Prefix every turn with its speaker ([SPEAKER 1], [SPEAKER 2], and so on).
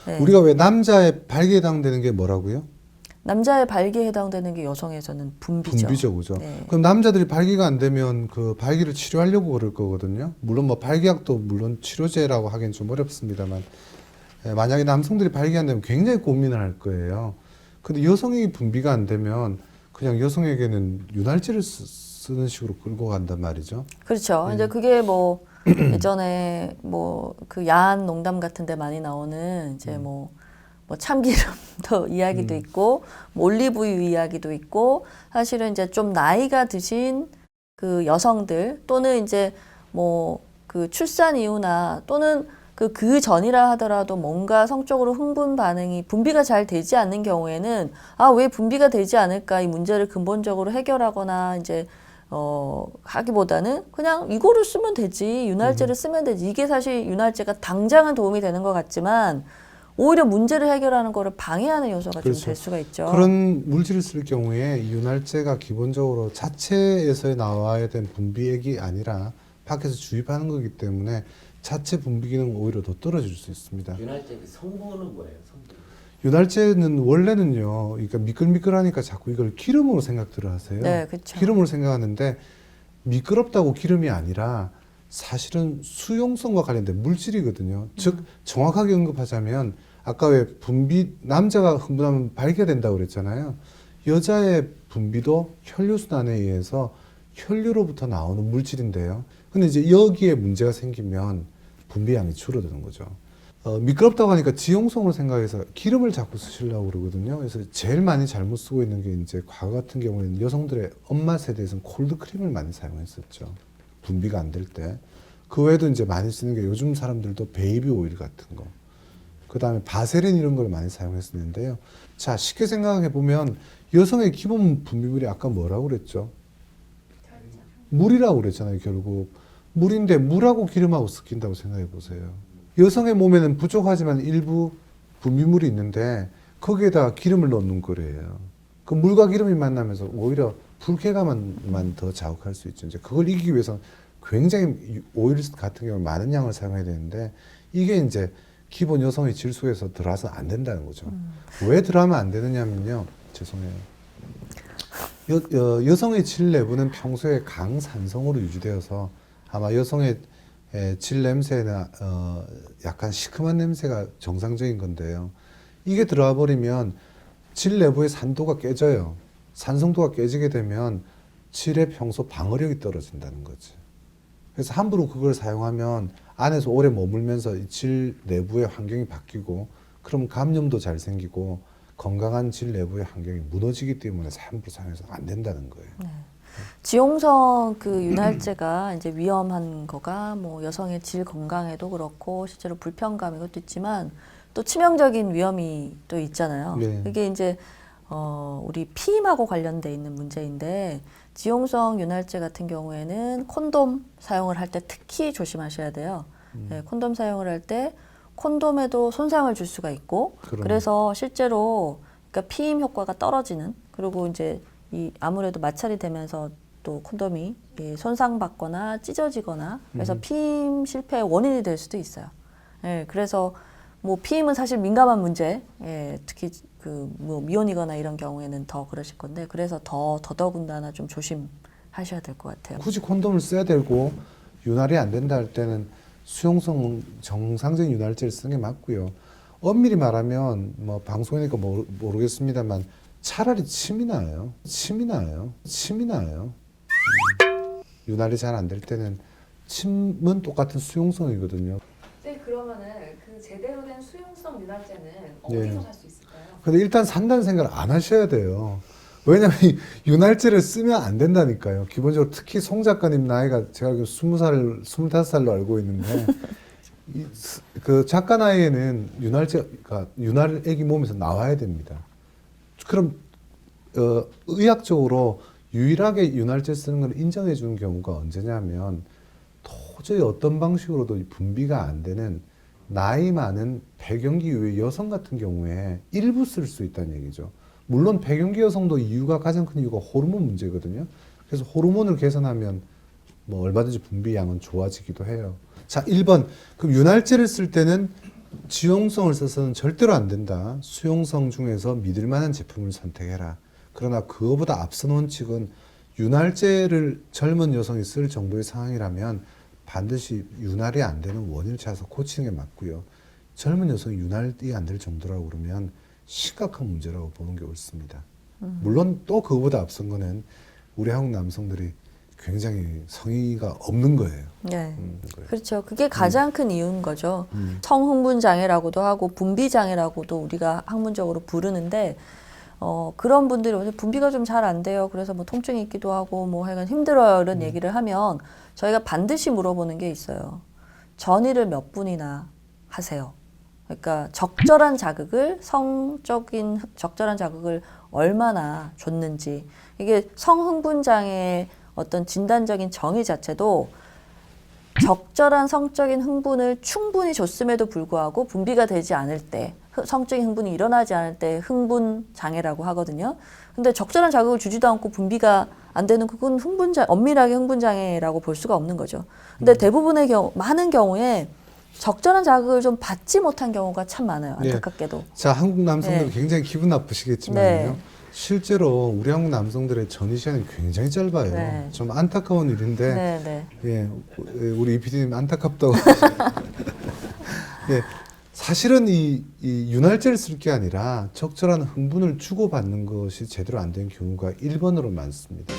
[SPEAKER 1] 네.
[SPEAKER 2] 우리가 왜 남자의 발기에 해당되는 게 뭐라고요?
[SPEAKER 1] 남자의 발기에 해당되는 게 여성에서는 분비죠.
[SPEAKER 2] 분비죠, 그죠?
[SPEAKER 1] 네.
[SPEAKER 2] 그럼 남자들이 발기가 안 되면 그 발기를 치료하려고 그럴 거거든요. 물론 뭐 발기약도 물론 치료제라고 하기엔 좀 어렵습니다만, 만약에 남성들이 발기 안 되면 굉장히 고민을 할 거예요. 근데 여성이 분비가 안 되면 그냥 여성에게는 윤활제를 쓰는 식으로 끌고 간단 말이죠.
[SPEAKER 1] 그렇죠. 이제 그게 뭐 예전에 뭐 그 야한 농담 같은 데 많이 나오는 이제 뭐 참기름도 이야기도 있고 뭐 올리브유 이야기도 있고 사실은 이제 좀 나이가 드신 그 여성들 또는 이제 뭐 그 출산 이후나 또는 그 전이라 하더라도 뭔가 성적으로 흥분 반응이 분비가 잘 되지 않는 경우에는 아, 왜 분비가 되지 않을까 이 문제를 근본적으로 해결하거나 이제 하기보다는 그냥 이거를 쓰면 되지, 윤활제를 쓰면 되지. 이게 사실 윤활제가 당장은 도움이 되는 것 같지만 오히려 문제를 해결하는 거를 방해하는 요소가 좀
[SPEAKER 2] 그렇죠.
[SPEAKER 1] 될 수가 있죠.
[SPEAKER 2] 그런 물질을 쓸 경우에 윤활제가 기본적으로 자체에서 나와야 된 분비액이 아니라 밖에서 주입하는 거기 때문에 자체 분비 기능은 오히려 더 떨어질 수 있습니다.
[SPEAKER 3] 윤활제 그 성분은 뭐예요? 성분.
[SPEAKER 2] 윤활제는 원래는요, 그러니까 미끌미끌하니까 자꾸 이걸 기름으로 생각들을 하세요.
[SPEAKER 1] 네, 그렇죠.
[SPEAKER 2] 기름으로 생각하는데 미끄럽다고 기름이 아니라 사실은 수용성과 관련된 물질이거든요. 즉 정확하게 언급하자면 아까 왜 분비 남자가 흥분하면 발기가 된다고 그랬잖아요. 여자의 분비도 혈류순환에 의해서 혈류로부터 나오는 물질인데요. 근데 이제 여기에 문제가 생기면 분비량이 줄어드는 거죠. 미끄럽다고 하니까 지용성으로 생각해서 기름을 자꾸 쓰시려고 그러거든요. 그래서 제일 많이 잘못 쓰고 있는 게 이제 과거 같은 경우에는 여성들의 엄마 세대에서는 콜드크림을 많이 사용했었죠. 분비가 안 될 때. 그 외에도 이제 많이 쓰는 게 요즘 사람들도 베이비 오일 같은 거. 그 다음에 바세린 이런 걸 많이 사용했었는데요. 자, 쉽게 생각해 보면 여성의 기본 분비물이 아까 뭐라고 그랬죠? 물이라고 그랬잖아요, 결국. 물인데 물하고 기름하고 섞인다고 생각해 보세요. 여성의 몸에는 부족하지만 일부 분비물이 있는데 거기에다가 기름을 넣는 거래요. 그 물과 기름이 만나면서 오히려 불쾌감만 더 자극할 수 있죠. 이제 그걸 이기기 위해서 굉장히 오일 같은 경우 많은 양을 사용해야 되는데 이게 이제 기본 여성의 질 속에서 들어와서 안 된다는 거죠. 왜 들어가면 안 되느냐면요. 죄송해요. 여성의 질 내부는 평소에 강산성으로 유지되어서 아마 여성의 질 냄새나 약간 시큼한 냄새가 정상적인 건데요. 이게 들어와 버리면 질 내부의 산도가 깨져요. 산성도가 깨지게 되면 질의 평소 방어력이 떨어진다는 거지. 그래서 함부로 그걸 사용하면 안에서 오래 머물면서 질 내부의 환경이 바뀌고 그럼 감염도 잘 생기고 건강한 질 내부의 환경이 무너지기 때문에 함부로 사용해서 안 된다는 거예요.
[SPEAKER 1] 네. 지용성 그 윤활제가 이제 위험한 거가 뭐 여성의 질 건강에도 그렇고 실제로 불편감 이것도 있지만 또 치명적인 위험이 또 있잖아요.
[SPEAKER 2] 네.
[SPEAKER 1] 이게 이제 우리 피임하고 관련돼 있는 문제인데 지용성 윤활제 같은 경우에는 콘돔 사용을 할 때 특히 조심하셔야 돼요. 네, 콘돔 사용을 할 때 콘돔에도 손상을 줄 수가 있고 그래서 실제로 그러니까 피임 효과가 떨어지는 그리고 이제 이 아무래도 마찰이 되면서 또 콘돔이 손상받거나 찢어지거나 그래서 피임 실패의 원인이 될 수도 있어요. 예, 그래서 뭐 피임은 사실 민감한 문제, 예, 특히 그 뭐 미혼이거나 이런 경우에는 더 그러실 건데 그래서 더더군다나 좀 조심하셔야 될 것 같아요.
[SPEAKER 2] 굳이 콘돔을 써야 되고 윤활이 안 된다 할 때는 수용성 정상적인 윤활제를 쓰는 게 맞고요. 엄밀히 말하면 뭐 방송이니까 모르겠습니다만 차라리 침이 나요. 윤활이 잘 안 될 때는 침은 똑같은 수용성이거든요.
[SPEAKER 4] 네, 그러면은 그 제대로 된 수용성 윤활제는
[SPEAKER 2] 네.
[SPEAKER 4] 어디서 살 수 있을까요?
[SPEAKER 2] 근데 일단 산다는 생각을 안 하셔야 돼요. 왜냐면 이 윤활제를 쓰면 안 된다니까요. 기본적으로 특히 송 작가님 나이가 제가 알기로 20살, 25살로 알고 있는데 그 작가 나이에는 윤활제가 윤활액이 몸에서 나와야 됩니다. 그럼 의학적으로 유일하게 윤활제 쓰는 걸 인정해 주는 경우가 언제냐면 도저히 어떤 방식으로도 분비가 안 되는 나이 많은 폐경기 이후의 여성 같은 경우에 일부 쓸 수 있다는 얘기죠. 물론 폐경기 여성도 이유가 가장 큰 이유가 호르몬 문제거든요. 그래서 호르몬을 개선하면 뭐 얼마든지 분비량은 좋아지기도 해요. 자, 1번. 그럼 윤활제를 쓸 때는 지용성을 써서는 절대로 안 된다. 수용성 중에서 믿을 만한 제품을 선택해라. 그러나 그거보다 앞선 원칙은 윤활제를 젊은 여성이 쓸 정도의 상황이라면 반드시 윤활이 안 되는 원인을 찾아서 고치는 게 맞고요. 젊은 여성이 윤활이 안 될 정도라고 그러면 심각한 문제라고 보는 게 옳습니다. 물론 또 그거보다 앞선 거는 우리 한국 남성들이 굉장히 성의가 없는 거예요.
[SPEAKER 1] 네.
[SPEAKER 2] 그래요.
[SPEAKER 1] 그렇죠. 그게 가장 큰 이유인 거죠.
[SPEAKER 2] 음.
[SPEAKER 1] 성흥분 장애라고도 하고 분비 장애라고도 우리가 학문적으로 부르는데 그런 분들이 오늘 분비가 좀 잘 안 돼요. 그래서 뭐 통증이 있기도 하고 뭐 하여간 힘들어요. 이런 얘기를 하면 저희가 반드시 물어보는 게 있어요. 전이를 몇 분이나 하세요. 그러니까 적절한 자극을 성적인 적절한 자극을 얼마나 줬는지 이게 성흥분 장애의 어떤 진단적인 정의 자체도 적절한 성적인 흥분을 충분히 줬음에도 불구하고 분비가 되지 않을 때 성적인 흥분이 일어나지 않을 때 흥분 장애라고 하거든요. 근데 적절한 자극을 주지도 않고 분비가 안 되는 그건 엄밀하게 흥분 장애라고 볼 수가 없는 거죠. 근데 대부분의 경우 많은 경우에 적절한 자극을 좀 받지 못한 경우가 참 많아요. 안타깝게도.
[SPEAKER 2] 자, 한국 남성들
[SPEAKER 1] 네.
[SPEAKER 2] 굉장히 기분 나쁘시겠지만요.
[SPEAKER 1] 네.
[SPEAKER 2] 실제로 우리 한국 남성들의 전이 시간이 굉장히 짧아요.
[SPEAKER 1] 네.
[SPEAKER 2] 좀 안타까운 일인데,
[SPEAKER 1] 네, 네.
[SPEAKER 2] 예, 우리 이PD님 안타깝다고. 예, 사실은 이 윤활제를 쓸 게 아니라 적절한 흥분을 주고받는 것이 제대로 안 된 경우가 1번으로 많습니다.